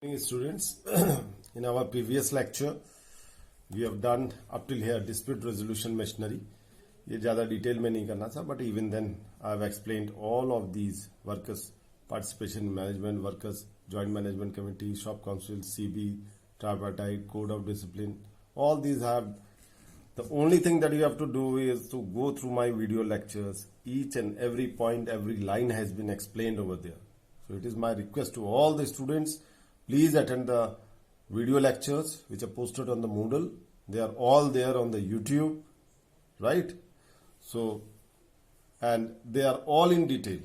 Morning, students. In our previous lecture, we have done up till here dispute resolution machinery. ये ज़्यादा detail में नहीं करना था, but even then I have explained all of these workers participation management, workers joint management committee, shop council, CB, tripartite, code of discipline. All these have. The only thing that you have to do is to go through my video lectures. Each and every point, every line has been explained over there. So it is my request to all the students. Please attend the video lectures which are posted on the Moodle. They are all there on the YouTube, right? So, and they are all in detail,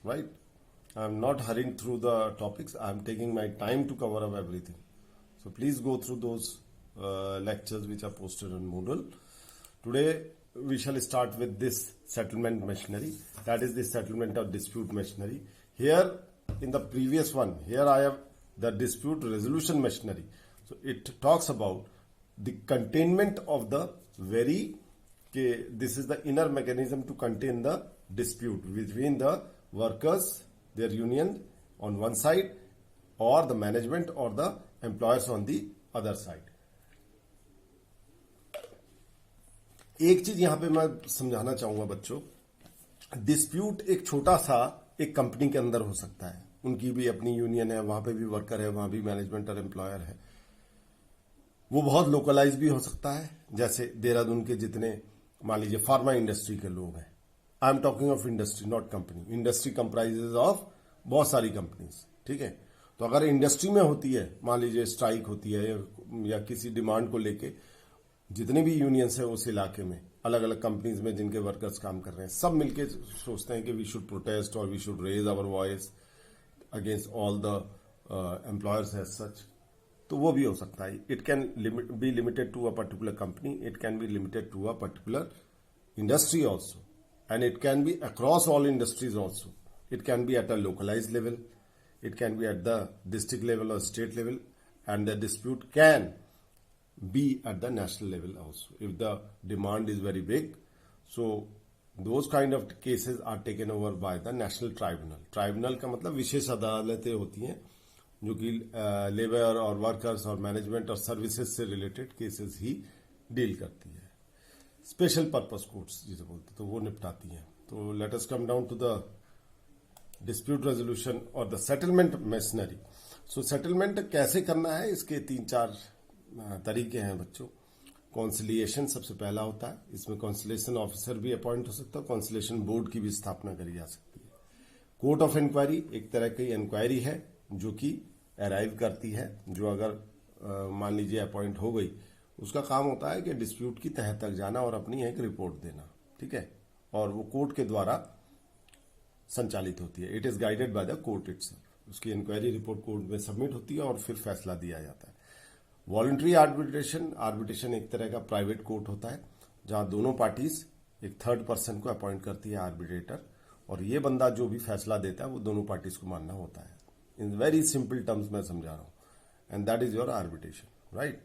right? I am not hurrying through the topics. I am taking my time to cover up everything. So please go through those lectures which are posted on Moodle. Today we shall start with this settlement machinery. That is the settlement of dispute machinery. Here in the previous one, here I have the dispute resolution machinery. So it talks about the containment of the this is the inner mechanism to contain the dispute between the workers, their union on one side, or the management or the employers on the other side. एक चीज यहां पे मैं समझाना चाहूंगा बच्चों, dispute एक छोटा सा एक कंपनी के अंदर हो सकता है, उनकी भी अपनी यूनियन है, वहां पे भी वर्कर है, वहां भी मैनेजमेंट और एम्प्लॉयर है. वो बहुत लोकलाइज भी हो सकता है, जैसे देहरादून के जितने मान लीजिए फार्मा इंडस्ट्री के लोग हैं. I am talking of industry not company. Industry comprises of बहुत सारी कंपनीज, ठीक है. तो अगर इंडस्ट्री में होती है, मान लीजिए स्ट्राइक होती है या किसी डिमांड को लेके जितने भी यूनियंस है उस इलाके में अलग अलग कंपनीज में जिनके वर्कर्स काम कर रहे हैं, सब मिलके सोचते हैं कि वी शुड प्रोटेस्ट और we should raise our voice against all the employers as such. तो वो भी हो सकता है. It can be limited to a particular company, it can be limited to a particular industry also, and it can be across all industries also. It can be at a localise level, it can be at the district level और state level, and the dispute can be at the national level also if the demand is very big. So those kind of cases are taken over by the national tribunal. Tribunal का मतलब विशेष अदालतें होती हैं जो कि labour और workers और management और सर्विसेज से रिलेटेड केसेस ही डील करती है. स्पेशल पर्पस कोर्ट्स जिसे बोलते तो वो निपटाती हैं. तो let us come down to the dispute resolution और the settlement machinery. So settlement कैसे करना है, इसके 3-4 तरीके हैं बच्चों. कॉन्सिलिएशन सबसे पहला होता है. इसमें कॉन्सिलेशन ऑफिसर भी अपॉइंट हो सकता है, कॉन्सिलेशन बोर्ड की भी स्थापना करी जा सकती है. कोर्ट ऑफ इंक्वायरी एक तरह की इंक्वायरी है जो कि अराइव करती है, जो अगर मान लीजिए अपॉइंट हो गई, उसका काम होता है कि डिस्प्यूट की तह तक जाना और अपनी एक रिपोर्ट देना, ठीक है. और वो कोर्ट के द्वारा संचालित होती है. It is guided by the court itself. उसकी इंक्वायरी रिपोर्ट कोर्ट में सबमिट होती है और फिर फैसला दिया जाता है. वॉलंटरी आर्बिट्रेशन एक तरह का प्राइवेट कोर्ट होता है जहां दोनों पार्टीज एक थर्ड पर्सन को अपॉइंट करती है आर्बिट्रेटर, और ये बंदा जो भी फैसला देता है वो दोनों पार्टीज को मानना होता है. इन वेरी सिंपल टर्म्स मैं समझा रहा हूं, and that is your arbitration, right.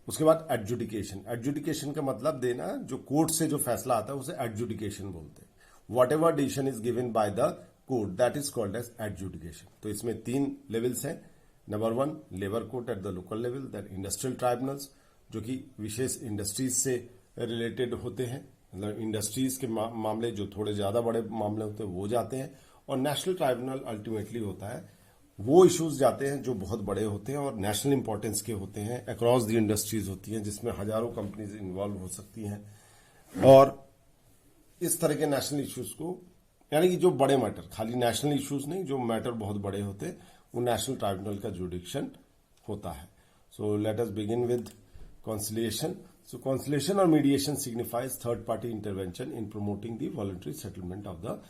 उसके बाद एडजुडिकेशन का मतलब देना, जो कोर्ट से जो फैसला आता है उसे एडजुडिकेशन बोलते हैं. Whatever decision is given by the court that is called as adjudication. तो इसमें 3 लेवल्स हैं. Number 1 labour court at the local level, then industrial tribunals जो कि विशेष इंडस्ट्रीज से रिलेटेड होते हैं, मतलब इंडस्ट्रीज के मामले जो थोड़े ज्यादा बड़े मामले होते हैं वो जाते हैं. और नेशनल ट्राइब्यूनल अल्टीमेटली होता है, वो इश्यूज जाते हैं जो बहुत बड़े होते हैं और नेशनल इंपॉर्टेंस के होते हैं, अक्रॉस द इंडस्ट्रीज होती हैं, जिसमें हजारों कंपनीज इन्वॉल्व हो सकती हैं. और इस तरह के नेशनल इश्यूज को, यानी कि जो बड़े मैटर, खाली नेशनल इश्यूज नहीं, जो मैटर बहुत बड़े होते हैं वो नेशनल ट्राइब्यूनल का जुडिक्शन होता है. So let us begin with conciliation. So conciliation और mediation signifies third party intervention in promoting the voluntary settlement of the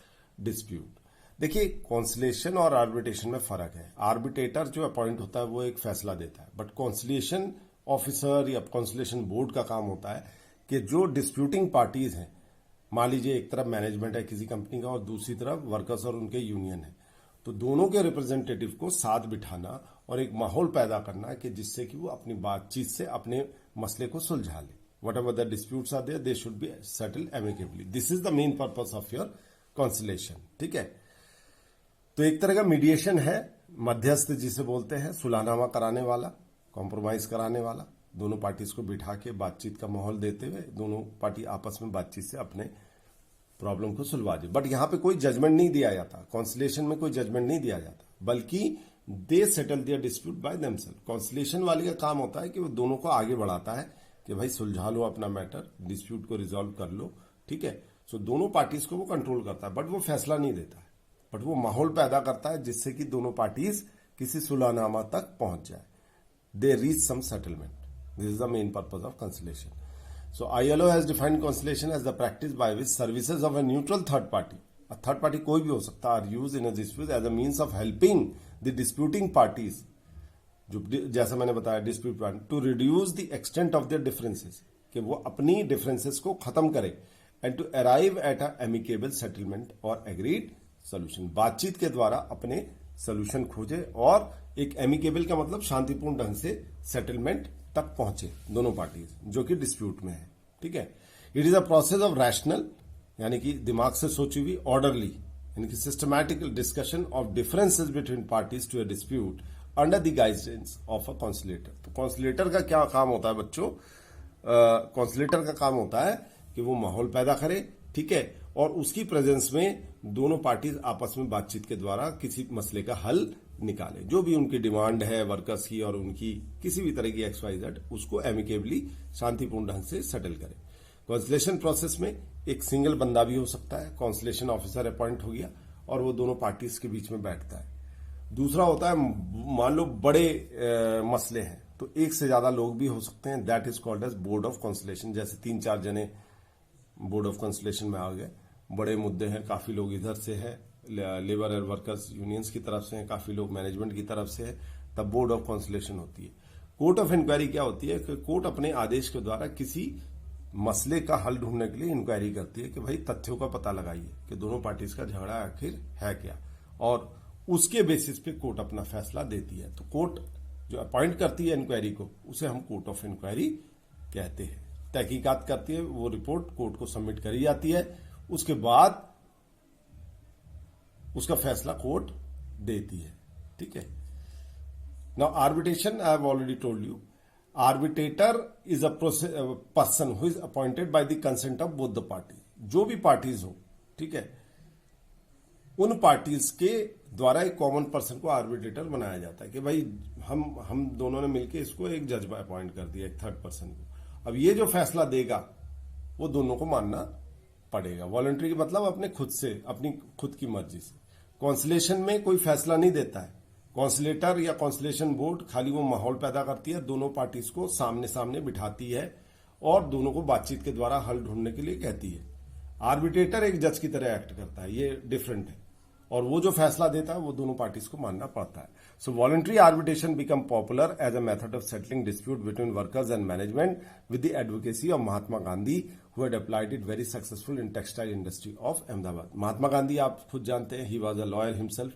dispute. देखिए, कॉन्सिलिएशन और आर्बिट्रेशन में फर्क है. आर्बिट्रेटर जो अपॉइंट होता है वो एक फैसला देता है, बट कॉन्सिलिएशन ऑफिसर या कॉन्सिलिएशन बोर्ड का काम होता है कि जो डिस्प्यूटिंग पार्टीज हैं, मान लीजिए एक तरफ मैनेजमेंट है किसी कंपनी का और दूसरी तरफ वर्कर्स और उनके यूनियन है, तो दोनों के रिप्रेजेंटेटिव को साथ बिठाना और एक माहौल पैदा करना कि जिससे कि वो अपनी बातचीत से अपने मसले को सुलझा ले. Whatever the disputes are there they should be settled amicably. This is the main purpose of your conciliation, ठीक है. तो एक तरह का मीडिएशन है मध्यस्थ जिसे बोलते हैं, सुलहनामा कराने वाला, कॉम्प्रोमाइज कराने वाला, दोनों पार्टीज को बिठा के बातचीत का माहौल देते हुए दोनों पार्टी आपस में बातचीत से अपने प्रॉब्लम को सुलझा दे। बट यहां पे कोई जजमेंट नहीं दिया जाता, कॉन्सिलेशन में कोई जजमेंट नहीं दिया जाता, बल्कि they settle their dispute by themselves. Conciliation वाले का काम होता है कि वो दोनों को आगे बढ़ाता है कि भाई सुलझा लो अपना मैटर, डिस्प्यूट को रिजॉल्व कर लो, ठीक है। सो दोनों पार्टीज को वो कंट्रोल करता है, बट वो फैसला नहीं देता है, बट वो माहौल पैदा करता है जिससे कि दोनों पार्टीज किसी सुलहनामा तक पहुंच जाए, they reach some settlement. This is the main purpose of conciliation. So ILO has defined conciliation as the practice by which services of a neutral third party, a third party कोई भी हो सकता है, are used in a dispute as a means of helping the disputing parties, जो जैसा मैंने बताया dispute party, to reduce the extent of their differences, कि वो अपनी differences को खत्म करे, and to arrive at a amicable settlement or agreed solution, बातचीत के द्वारा अपने सोल्यूशन खोजे और एक एमिकेबल का मतलब शांतिपूर्ण ढंग से सेटलमेंट तक पहुंचे दोनों पार्टीज जो कि डिस्प्यूट में है, ठीक है। It is a process of rational, यानी कि दिमाग से सोची हुई, ऑर्डरली यानी कि systematic discussion of differences between parties to a dispute under the guidance of a conciliator. तो कॉन्सिलेटर का क्या काम होता है बच्चों? कॉन्सिलेटर का काम होता है कि वो माहौल पैदा करे, ठीक है, और उसकी प्रेजेंस में दोनों पार्टीज आपस में बातचीत के द्वारा किसी मसले का हल निकाले, जो भी उनकी डिमांड है वर्कर्स की और उनकी किसी भी तरह की XYZ, उसको एमिकेबली शांतिपूर्ण ढंग से सेटल करे। कॉन्सिलेशन प्रोसेस में एक सिंगल बंदा भी हो सकता है, कॉन्सिलेशन ऑफिसर अपॉइंट हो गया और वो दोनों पार्टीज के बीच में बैठता है। दूसरा होता है, मान लो बड़े मसले हैं तो एक से ज्यादा लोग भी हो सकते हैं, that is called as board of conciliation. जैसे 3-4 जने बोर्ड ऑफ कॉन्सिलेशन में आ गए, बड़े मुद्दे हैं, काफी लोग इधर से है, लेबर एंड वर्कर्स यूनियंस की तरफ से हैं, काफी लोग मैनेजमेंट की तरफ से है, तब बोर्ड ऑफ कॉन्सिलेशन होती है। कोर्ट ऑफ इंक्वायरी क्या होती है कि कोर्ट अपने आदेश के द्वारा किसी मसले का हल ढूंढने के लिए इंक्वायरी करती है कि भाई तथ्यों का पता लगाइए कि दोनों पार्टीज का झगड़ा आखिर है क्या, और उसके बेसिस पे कोर्ट अपना फैसला देती है। तो कोर्ट जो अपॉइंट करती है इंक्वायरी को, उसे हम कोर्ट ऑफ इंक्वायरी कहते हैं। तहकीकात करती है, वो रिपोर्ट कोर्ट को सबमिट करी जाती है, उसके बाद उसका फैसला कोर्ट देती है, ठीक है। Now arbitration, I have already told you, arbitrator is a person who is appointed by the consent of both the party. जो भी पार्टीज हो, ठीक है, उन पार्टीज के द्वारा एक कॉमन पर्सन को आर्बिट्रेटर बनाया जाता है कि भाई हम दोनों ने मिलकर इसको एक जज अपॉइंट कर दिया, एक थर्ड पर्सन को। अब ये जो फैसला देगा वो दोनों को मानना पड़ेगा। वॉलंटरी की मतलब अपने खुद से, अपनी खुद की मर्जी से। कॉन्सिलेशन में कोई फैसला नहीं देता है, कॉन्सिलेटर या कॉन्सिलेशन बोर्ड खाली वो माहौल पैदा करती है, दोनों पार्टीज को सामने सामने बिठाती है और दोनों को बातचीत के द्वारा हल ढूंढने के लिए कहती है। आर्बिट्रेटर एक जज की तरह एक्ट करता है, ये डिफरेंट है, और वो जो फैसला देता है वो दोनों पार्टीज को मानना पड़ता है। So voluntary arbitration become popular as a method of settling dispute between workers and management with the advocacy of Mahatma Gandhi, who had applied it very successful in textile industry of Ahmedabad. Mahatma Gandhi आप खुद जानते हैं, he was a lawyer himself,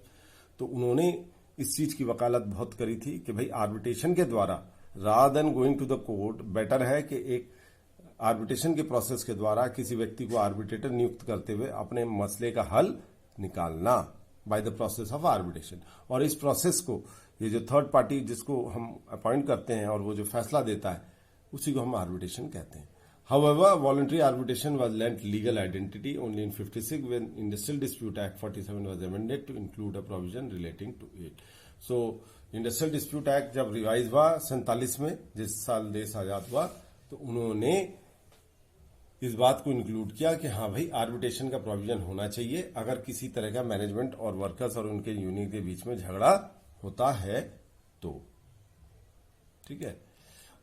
तो उन्होंने इस चीज की वकालत बहुत करी थी कि भाई आर्बिट्रेशन के द्वारा, rather than going to the court, better है कि एक आर्बिट्रेशन के प्रोसेस के द्वारा किसी व्यक्ति को आर्बिट्रेटर नियुक्त करते हुए अपने मसले का हल निकालना by the process of arbitration. और इस प्रोसेस को, ये जो थर्ड पार्टी जिसको हम अपॉइंट करते हैं और वो जो फैसला देता है, उसी को हम आर्बिट्रेशन कहते हैं। However, voluntary arbitration was lent legal identity only in 56 when Industrial Dispute Act 47 was amended to include a provision relating to it. So, Industrial Dispute Act जब रिवाइज हुआ 47 में, जिस साल देश आजाद हुआ, तो उन्होंने इस बात को इंक्लूड किया कि हाँ भाई आर्बिट्रेशन का प्रोविजन होना चाहिए अगर किसी तरह का मैनेजमेंट और वर्कर्स और उनके यूनियन के बीच में झगड़ा होता है तो, ठीक है।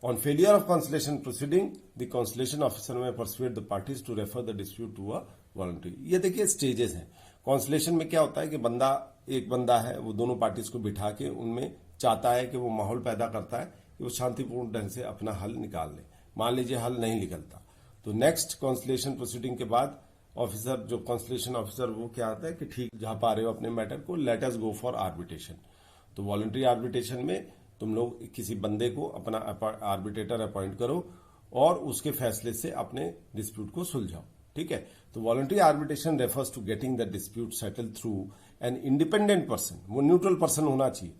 On failure of conciliation proceeding, the conciliation officer may persuade the parties to refer the dispute to a voluntary. ये देखिए स्टेजेस हैं। कॉन्सिलेशन में क्या होता है कि एक बंदा है, वो दोनों पार्टीज को बिठा के उनमें चाहता है कि वो माहौल पैदा करता है कि वो शांतिपूर्ण ढंग से अपना हल निकाल ले। मान लीजिए हल नहीं निकलता, तो नेक्स्ट कॉन्सिलेशन प्रोसीडिंग के बाद ऑफिसर, जो कॉन्सिलेशन ऑफिसर, वो क्या आता है कि ठीक जहां पा रहे हो अपने मैटर को, let us go for arbitration. तो वॉलंटरी आर्बिट्रेशन में तुम लोग किसी बंदे को अपना आर्बिट्रेटर अपॉइंट करो और उसके फैसले से अपने डिस्प्यूट को सुलझाओ, ठीक है। तो voluntary arbitration refers to getting the dispute settled through an independent person, वो न्यूट्रल पर्सन होना चाहिए,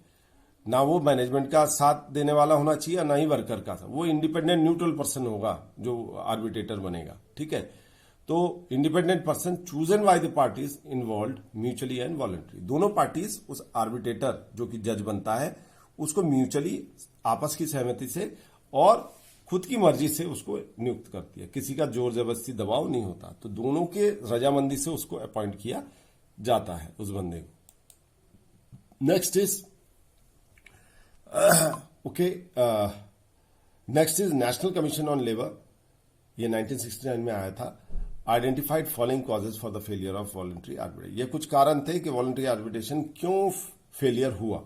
ना वो मैनेजमेंट का साथ देने वाला होना चाहिए ना ही वर्कर का, वो इंडिपेंडेंट न्यूट्रल पर्सन होगा जो आर्बिट्रेटर बनेगा, ठीक है। तो independent person chosen by the parties involve mutually and voluntary, दोनों पार्टीज उस आर्बिट्रेटर जो कि जज बनता है उसको म्यूचुअली आपस की सहमति से और खुद की मर्जी से उसको नियुक्त करती है, किसी का जोर जबरदस्ती दबाव नहीं होता, तो दोनों के रजामंदी से उसको अपॉइंट किया जाता है उस बंदे को। Next is next is national commission on labour, ये 1969 में आया था। Identified following causes for the failure of voluntary arbitration, ये कुछ कारण थे कि वॉलंटरी आर्बिट्रेशन क्यों फेलियर हुआ।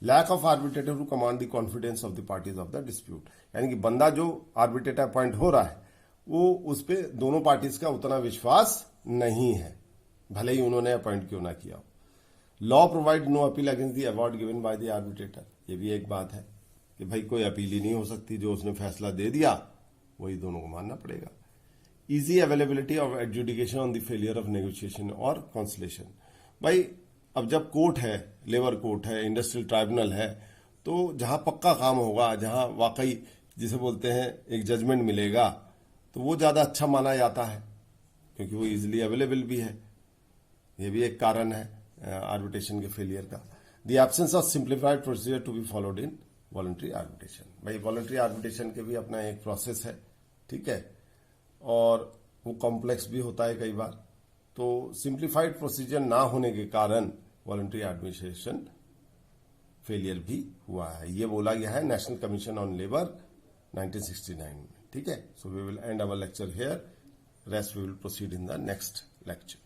Lack of arbitrator who command the confidence of the parties of the dispute, यानी कि बंदा जो आर्बिट्रेटर अपॉइंट हो रहा है वो उस पर दोनों पार्टीज का उतना विश्वास नहीं है, भले ही उन्होंने अपॉइंट क्यों ना किया हो। Law provide no appeal against the award given by the arbitrator, ये भी एक बात है कि भाई कोई अपील ही नहीं हो सकती, जो उसने फैसला दे दिया वही दोनों को मानना पड़ेगा। Easy availability of adjudication on the failure of negotiation और कॉन्सलेशन, भाई अब जब कोर्ट है, लेबर कोर्ट है, इंडस्ट्रियल ट्राइब्यूनल है, तो जहां पक्का काम होगा, जहां वाकई जिसे बोलते हैं एक जजमेंट मिलेगा, तो वो ज्यादा अच्छा माना जाता है क्योंकि वो इजिली अवेलेबल भी है। ये भी एक कारण है आर्बिट्रेशन के फेलियर का। The absence of simplified procedure to be followed in voluntary arbitration, भाई वॉलंटरी आर्बिट्रेशन के भी अपना एक प्रोसेस है, ठीक है, और वो कॉम्प्लेक्स भी होता है कई बार, तो सिंप्लीफाइड प्रोसीजर ना होने के कारण वॉलंटरी आर्बिट्रेशन फेलियर भी हुआ है। ये बोला गया है नेशनल कमीशन ऑन लेबर 1969 में, ठीक है। So we will end our lecture here, rest we will proceed in the next lecture.